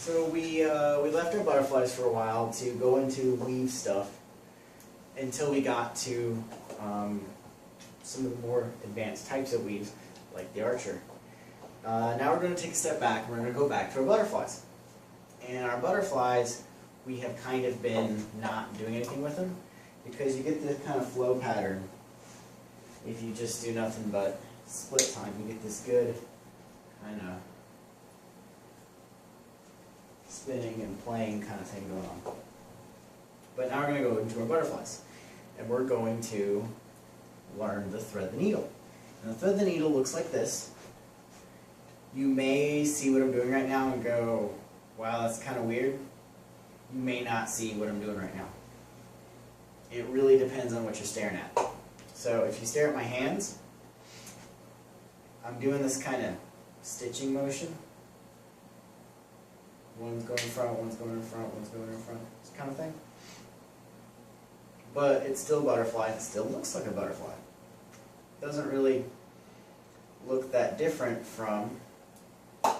So we left our butterflies for a while to go into weave stuff until we got to some of the more advanced types of weaves, like the archer. Now we're going to take a step back and we're going to go back to our butterflies. And our butterflies, we have kind of been not doing anything with them because you get this kind of flow pattern. If you just do nothing but split time, you get this good kind of spinning and playing kind of thing going on. But now we're going to go into our butterflies. And we're going to learn to thread the needle. And the thread the needle looks like this. You may see what I'm doing right now and go, wow, that's kind of weird. You may not see what I'm doing right now. It really depends on what you're staring at. So if you stare at my hands, I'm doing this kind of stitching motion. One's going in front, one's going in front, one's going in front, this kind of thing. But it's still a butterfly, it still looks like a butterfly. It doesn't really look that different from a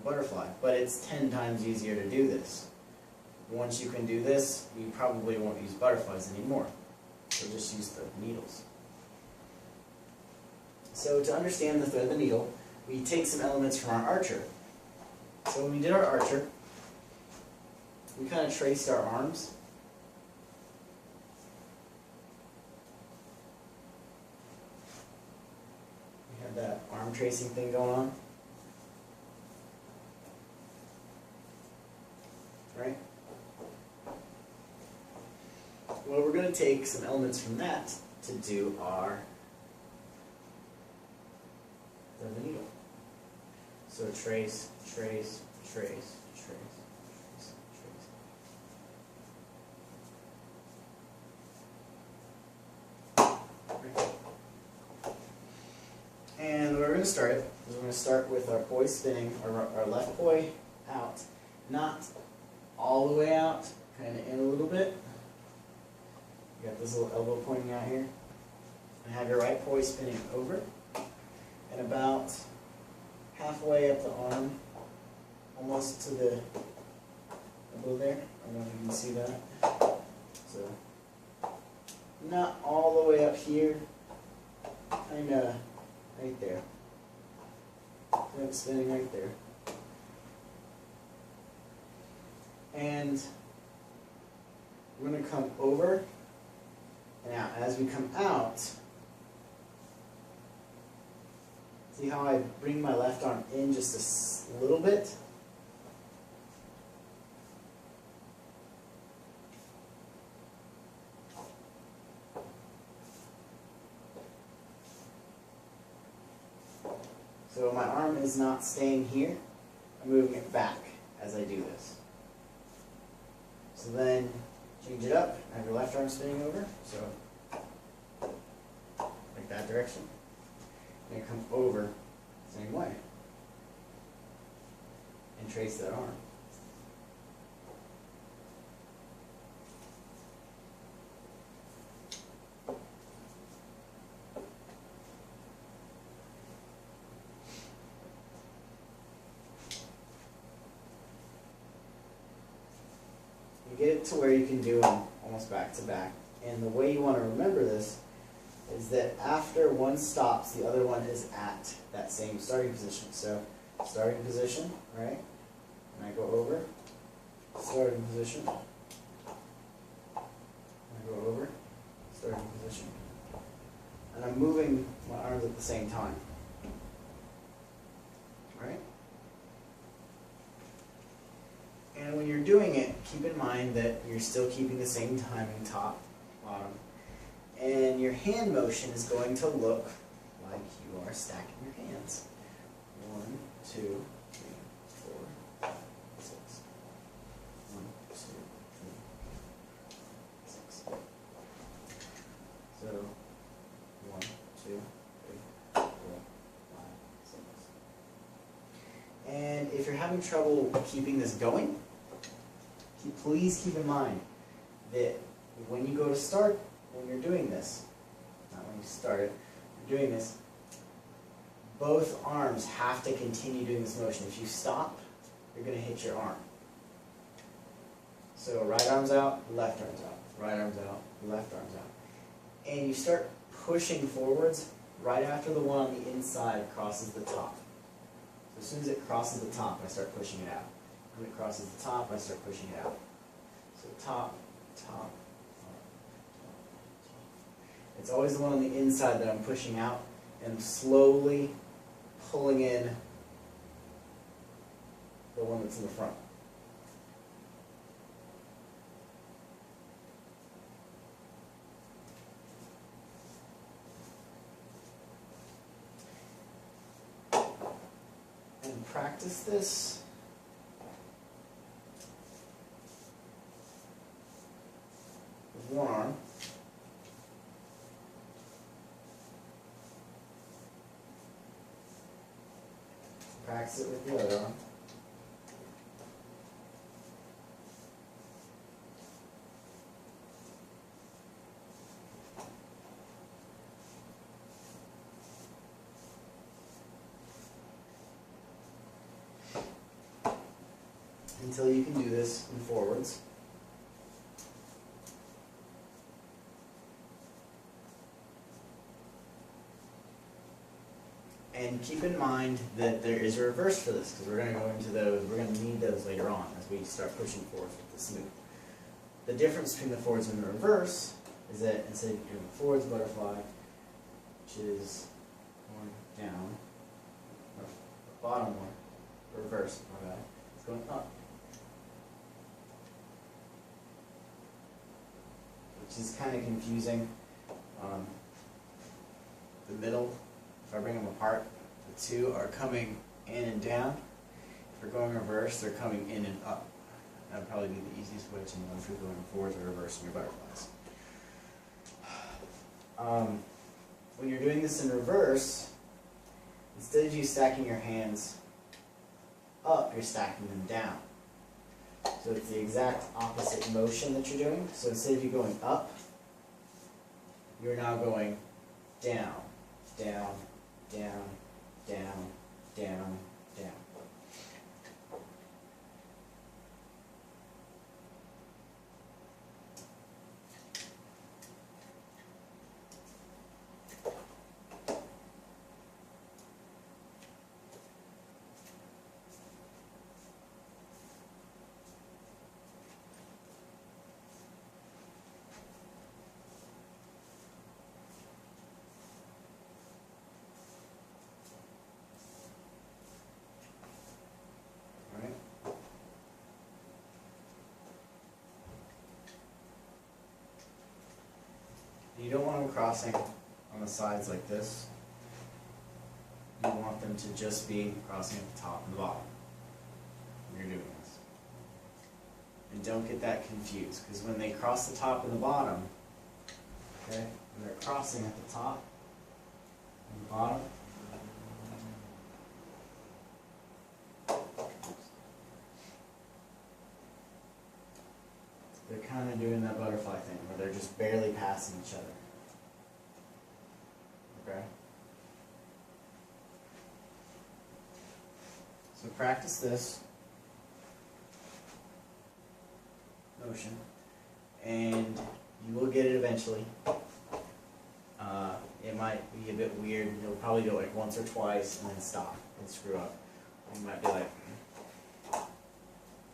butterfly, but it's 10 times easier to do this. Once you can do this, you probably won't use butterflies anymore. So just use the needles. So to understand the thread the needle, we take some elements from our archer. So when we did our archer, we kind of traced our arms. We had that arm tracing thing going on. Right? Well, we're going to take some elements from that to do our thread the needle. So trace, trace, trace, trace, trace, trace. Right. And we're going to start is we're going to start with our poi spinning, our left poi out, not all the way out, kind of in a little bit. You got this little elbow pointing out here. And have your right poi spinning over, and about halfway up the arm, almost to the elbow there. I don't know if you can see that. So, not all the way up here, kind of right there. Kind of spinning right there. And we're going to come over and out. As we come out, see how I bring my left arm in just a little bit? So my arm is not staying here. I'm moving it back as I do this. So then change it up. I have your left arm spinning over. So like that direction. And come over the same way. And trace that arm. You get it to where you can do them almost back to back. And the way you want to remember this is that after one stops, the other one is at that same starting position. So, starting position, right? And I go over, starting position. And I go over, starting position. And I'm moving my arms at the same time. Right? And when you're doing it, keep in mind that you're still keeping the same timing, top, bottom. And your hand motion is going to look like you are stacking your hands. 1, 2, 3, 4, 5, 6. 1, 2, 3, 6. So 1, 2, 3, 4, 5, 6. And if you're having trouble keeping this going, please keep in mind that when you go to start, when you're doing this, not when you start it, you're doing this, both arms have to continue doing this motion. If you stop, you're going to hit your arm. So right arm's out, left arm's out, right arm's out, left arm's out. And you start pushing forwards right after the one on the inside crosses the top. So as soon as it crosses the top, I start pushing it out. When it crosses the top, I start pushing it out. So top, top, top, top. It's always the one on the inside that I'm pushing out and slowly pulling in the one that's in the front. And practice this with one arm. Practice it with the other arm. Until you can do this in forwards. And keep in mind that there is a reverse for this, because we're going to go into those, we're going to need those later on as we start pushing forwards with the smooth. The difference between the forwards and the reverse is that instead of doing the forwards butterfly, which is going down, or the bottom one, reverse, my bad, it's going up. Which is kind of confusing. The middle, if I bring them apart, the two are coming in and down. If we're going reverse, they're coming in and up. That would probably be the easiest way to know if you're going forwards or reverse in your butterflies. When you're doing this in reverse, instead of you stacking your hands up, you're stacking them down. So it's the exact opposite motion that you're doing. So instead of you going up, you're now going down, down, down, down, down, down. You don't want them crossing on the sides like this. You want them to just be crossing at the top and the bottom when you're doing this. And don't get that confused, because when they cross the top and the bottom, okay, when they're crossing at the top and the bottom, they're kind of doing that butterfly thing where they're just barely passing each other. Okay? So practice this motion, and you will get it eventually. It might be a bit weird. You'll probably do it like once or twice and then stop and screw up. You might be like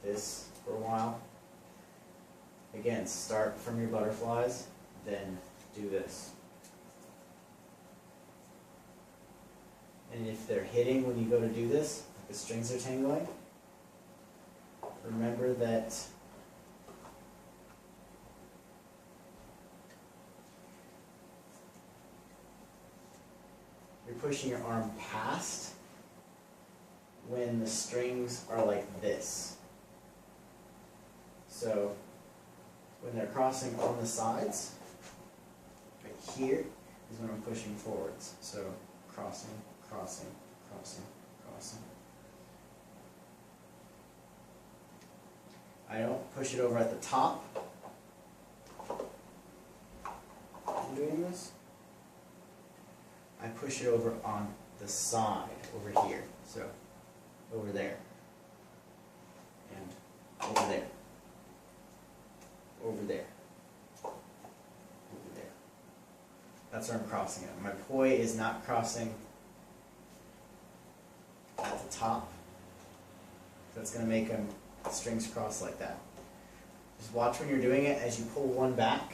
this for a while. Again, start from your butterflies, then do this. And if they're hitting when you go to do this, like the strings are tangling, remember that you're pushing your arm past when the strings are like this. So when they're crossing on the sides, right here is when I'm pushing forwards. So crossing, crossing, crossing, crossing. I don't push it over at the top. I'm doing this. I push it over on the side, over here. So over there. and over there, over there, over there. That's where I'm crossing it. My poi is not crossing at the top. That's going to make them strings cross like that. Just watch when you're doing it as you pull one back.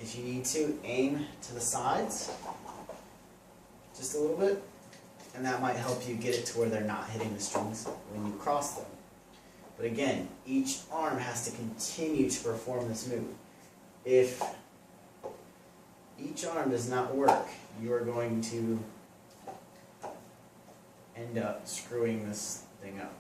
If you need to, aim to the sides just a little bit, and that might help you get it to where they're not hitting the strings when you cross them. But again, each arm has to continue to perform this move. If each arm does not work, you are going to end up screwing this thing up.